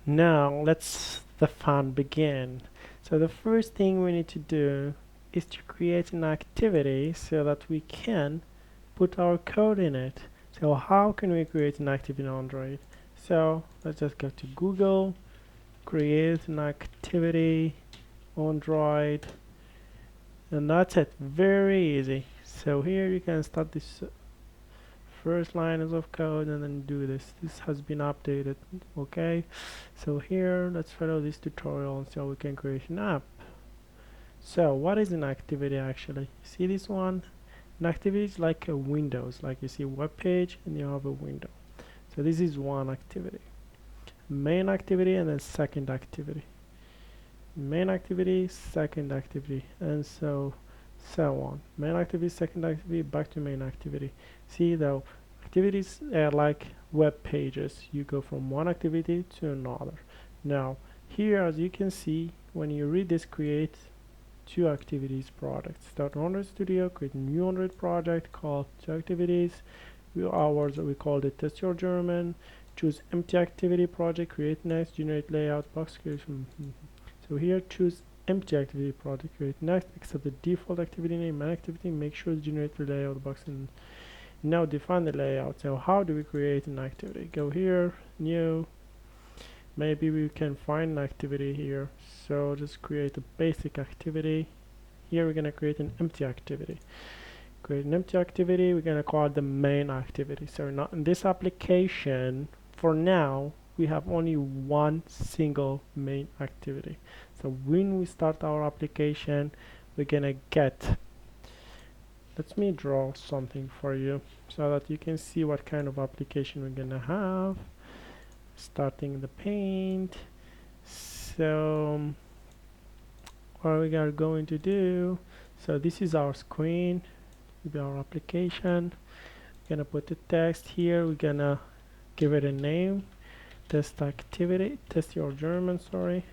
Now let's the fun begin. So the first thing we need to do is to create an activity so that we can put our code in it. So how can we create an activity in Android? So let's just go to Google, create an activity, Android, and that's it. Very easy. So here you can start this first line is of code and then do this has been updated. Okay, so here let's follow this tutorial and see how we can create an app. So what is an activity actually? See this one? An activity is like a windows, like you see web page and you have a window. So this is one activity, main activity, and then second activity, main activity, second activity, and so on. Main activity, second activity, back to main activity. See, though, activities are like web pages. You go from one activity to another. Now here, as you can see, when you read this, create two activities project. Start Android Studio, create a new Android project called two activities. We called it test your German. Choose empty activity project, create next, generate layout, box creation. So here choose empty activity project, create next, accept the default activity name and activity, make sure to generate the layout box, and now define the layout. So how do we create an activity? Go here, new, maybe we can find an activity here. So just create a basic activity. Here we're gonna create an empty activity. Create an empty activity, we're gonna call it the main activity. So not in this application, for now, we have only one single main activity. So when we start our application, we're gonna get, let me draw something for you so that you can see what kind of application we're gonna have. Starting the paint. So what we are going to do, so this is our screen, will be our application. We're gonna put the text here, we're gonna give it a name, test activity, test your German, sorry.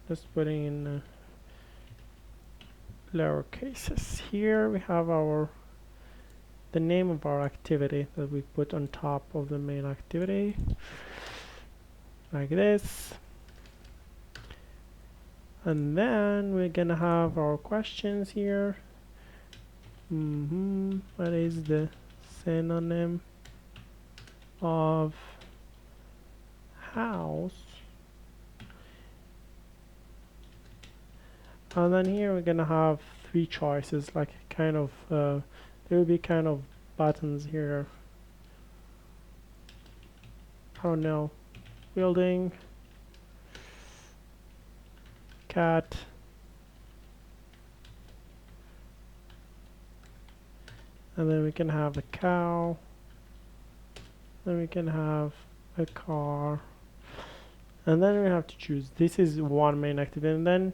Just putting in lower cases. Here we have the name of our activity that we put on top of the main activity, like this. And then we're gonna have our questions here. What is the synonym of house? And then here we're gonna have three choices, like kind of there will be kind of buttons here. I don't know, building, cat, and then we can have a cow, then we can have a car, and then we have to choose. This is one main activity, and then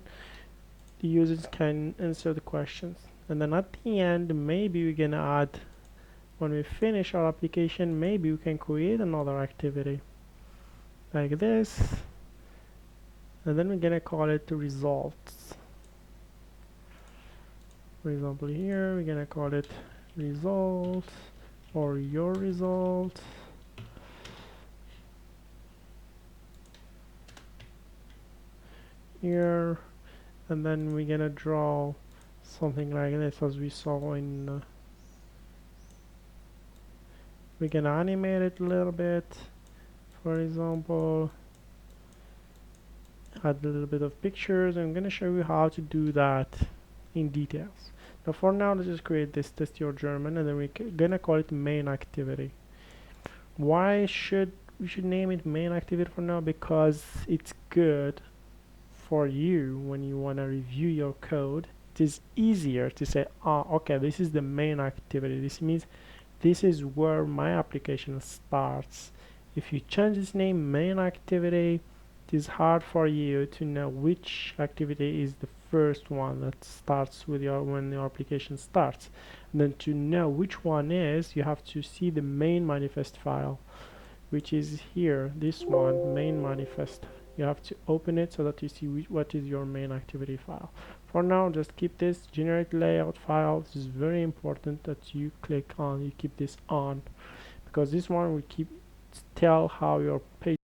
the users can answer the questions. And then at the end, maybe we're gonna add, when we finish our application, maybe we can create another activity like this, and then we're gonna call it results. For example, here we're gonna call it results or your result. Here, and then we're gonna draw something like this, as we saw in we can animate it a little bit, for example, add a little bit of pictures. I'm gonna show you how to do that in details. Now for now, let's just create this test your German, and then we're gonna call it main activity. Why should we name it main activity for now? Because it's good for you when you want to review your code. It is easier to say, okay, this is the main activity. This means this is where my application starts. If you change this name, main activity, it is hard for you to know which activity is the first one that starts with when your application starts. And then to know which one is, you have to see the main manifest file, which is here, this one, main manifest. You have to open it so that you see what is your main activity file. For now, just keep this generate layout file. This is very important that you click on, you keep this on, because this one will keep tell how your page